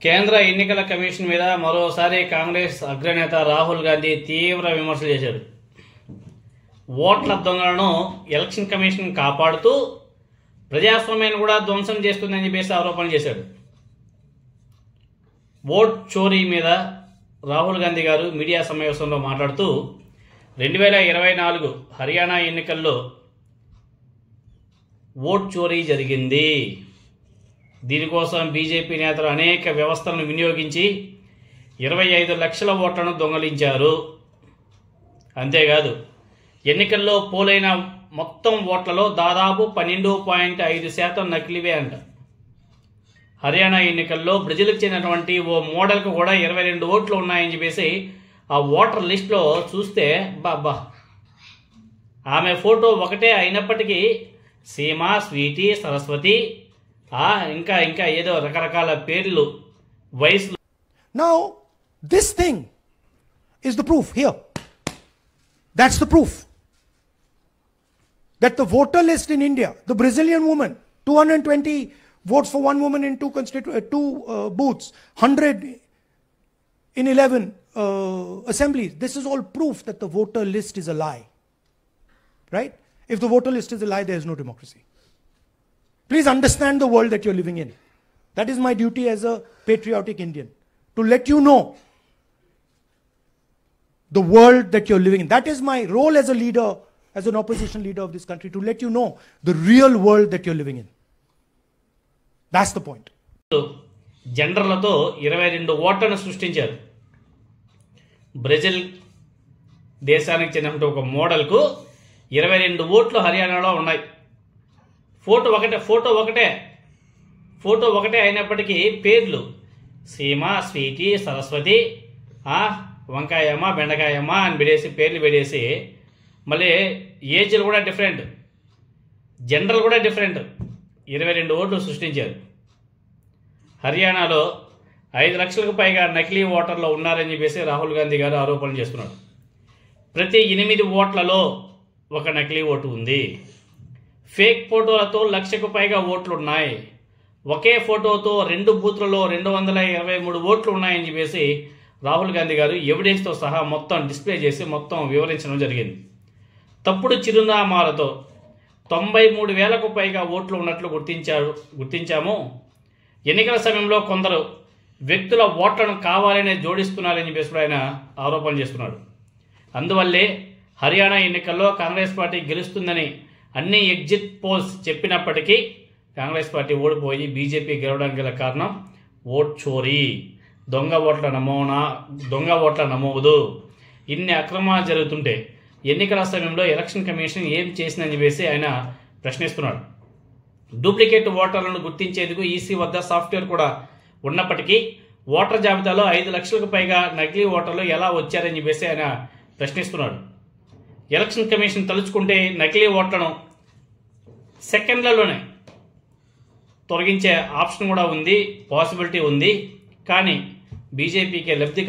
కేంద్ర ఎన్నికల కమిషన్ మీద మరోసారి కాంగ్రెస్ అగ్రనేత రాహుల్ గాంధీ తీవ్ర విమర్శలు చేశారు. ఓట్ల దొంగలను ఎలక్షన్ కమిషన్ కాపాడుతూ ప్రజాస్వామ్యాన్ని కూడా ధ్వంసం చేస్తుందని చెప్పేసి ఆరోపణలు చేశాడు. ఓట్ చోరీ మీద రాహుల్ గాంధీ గారు మీడియా సమావేశంలో మాట్లాడుతూ 2024 హర్యానా ఎన్నికల్లో ఓట్ చోరీ జరిగింది. దీనికోసం బీజేపీ నేతలు అనేక వ్యవస్థలను వినియోగించి 25 లక్షల ఓట్లను దొంగలించారు. అంతేకాదు ఎన్నికల్లో పోలైన మొత్తం ఓట్లలో దాదాపు 12.5% నకిలీవే అంట. హర్యానా ఎన్నికల్లో బ్రెజిల్కి చెందినటువంటి ఓ మోడల్కు కూడా 22 ఓట్లు ఉన్నాయని చెప్పేసి ఆ ఓటర్ లిస్టులో చూస్తే బాబా ఆమె ఫోటో ఒకటే అయినప్పటికీ సీమ, స్వీటీ, సరస్వతి ఇంకా ఇంకా ఏదో రకరకాల పేర్లు వయసులు. Now this thing is the proof here. That's the proof that the voter list in India, the Brazilian woman, 220 votes for one woman in two booths, 100 in 11 assemblies. This is all proof that the voter list is a lie. Right? If the voter list is a lie, there is no democracy. Please understand the world that you're living in. That is my duty as a patriotic Indian, to let you know the world that you're living in. That is my role as a leader, as an opposition leader of this country, to let you know the real world that you're living in. That's the point. జనరల్తో 22 ఓట్లను సృష్టించారు. Brazil దేశానికి చెందిన ఒక మోడల్కు 22 ఓట్లు హర్యానాలో ఉన్నాయి. Photo ఒకటే అయినప్పటికీ పేర్లు సీమ, స్వీటీ, సరస్వతి, వంకాయమ్మ, బెండకాయమ్మ అని పేర్లు పెడేసి మళ్ళీ ఏజ్లు కూడా డిఫరెంట్, జెండర్ కూడా డిఫరెంట్, 22 ఓట్లు సృష్టించారు. హర్యానాలో 5 లక్షలకు పైగా నకిలీ ఓటర్లు ఉన్నారని చెప్పేసి రాహుల్ గాంధీ గారు ఆరోపణలు చేస్తున్నారు. ప్రతి 8 ఓట్లలో ఒక నకిలీ ఓటు ఉంది. ఫేక్ ఫోటోలతో 1 లక్షకు పైగా ఓట్లు ఉన్నాయి. ఒకే ఫోటోతో 2 బూత్లలో 223 ఓట్లు ఉన్నాయని చెప్పేసి రాహుల్ గాంధీ గారు ఎవిడెన్స్తో సహా మొత్తం డిస్ప్లే చేసి మొత్తం వివరించడం జరిగింది. తప్పుడు చిరునామాలతో 93,000కు పైగా ఓట్లు ఉన్నట్లు గుర్తించాము. ఎన్నికల సమయంలో కొందరు వ్యక్తుల ఓట్లను కావాలనే జోడిస్తున్నారని చెప్పేసి ఆయన ఆరోపణ చేస్తున్నాడు. అందువల్లే హర్యానా ఎన్నికల్లో కాంగ్రెస్ పార్టీ గెలుస్తుందని అన్ని ఎగ్జిట్ పోల్స్ చెప్పినప్పటికీ కాంగ్రెస్ పార్టీ ఓడిపోయి బీజేపీ గెలవడానికి గల కారణం ఓట్ చోరీ, దొంగ ఓట్ల నమోదు. ఇన్ని అక్రమాలు జరుగుతుంటే ఎన్నికల సమయంలో ఎలక్షన్ కమిషన్ ఏం చేసిందని చెప్పేసి ఆయన ప్రశ్నిస్తున్నాడు. డూప్లికేట్ ఓటర్లను గుర్తించేందుకు ఈసీ వద్ద సాఫ్ట్వేర్ కూడా ఉన్నప్పటికీ ఓటర్ జాబితాలో 5 లక్షలకు పైగా నకిలీ ఓటర్లు ఎలా వచ్చారని చెప్పేసి ఆయన ప్రశ్నిస్తున్నాడు. ఎలక్షన్ కమిషన్ తలుచుకుంటే నకిలీ ఓట్లను సెకండ్లలోనే తొలగించే ఆప్షన్ కూడా ఉంది, పాసిబిలిటీ ఉంది. కానీ బీజేపీకి లబ్ధి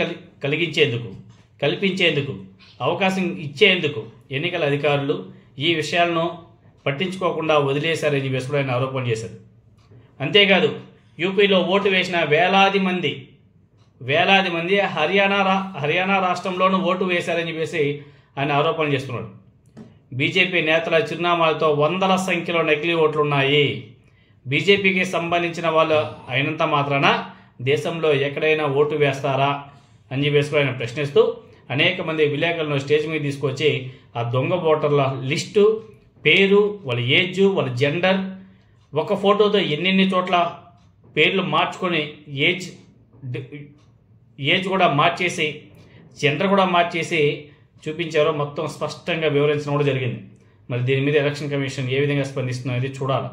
కల్పించేందుకు అవకాశం ఇచ్చేందుకు ఎన్నికల అధికారులు ఈ విషయాలను పట్టించుకోకుండా వదిలేశారని చెప్పేసి ఆయన ఆరోపణ చేశారు. అంతేకాదు యూపీలో ఓటు వేసిన వేలాది మంది హర్యానా రాష్ట్రంలోనూ ఓటు వేశారని చెప్పేసి ఆయన ఆరోపణ చేస్తున్నాడు. బీజేపీ నేతల చిరునామాలతో వందల సంఖ్యలో నకిలీ ఓట్లున్నాయి. బీజేపీకి సంబంధించిన వాళ్ళు అయినంత మాత్రాన దేశంలో ఎక్కడైనా ఓటు వేస్తారా అని చెప్పేసి ఆయన ప్రశ్నిస్తూ అనేక మంది విలేకరులను స్టేజ్ మీద తీసుకొచ్చి ఆ దొంగ ఓటర్ల లిస్టు, పేరు, వాళ్ళ ఏజ్, వాళ్ళ జెండర్, ఒక ఫోటోతో ఎన్నెన్ని చోట్ల పేర్లు మార్చుకొని ఏజ్ కూడా మార్చేసి జెండర్ కూడా మార్చేసి చూపించారో మొత్తం స్పష్టంగా వివరించడం కూడా జరిగింది. మరి దీని మీద ఎలక్షన్ కమిషన్ ఏ విధంగా స్పందిస్తుందో అనేది చూడాలి.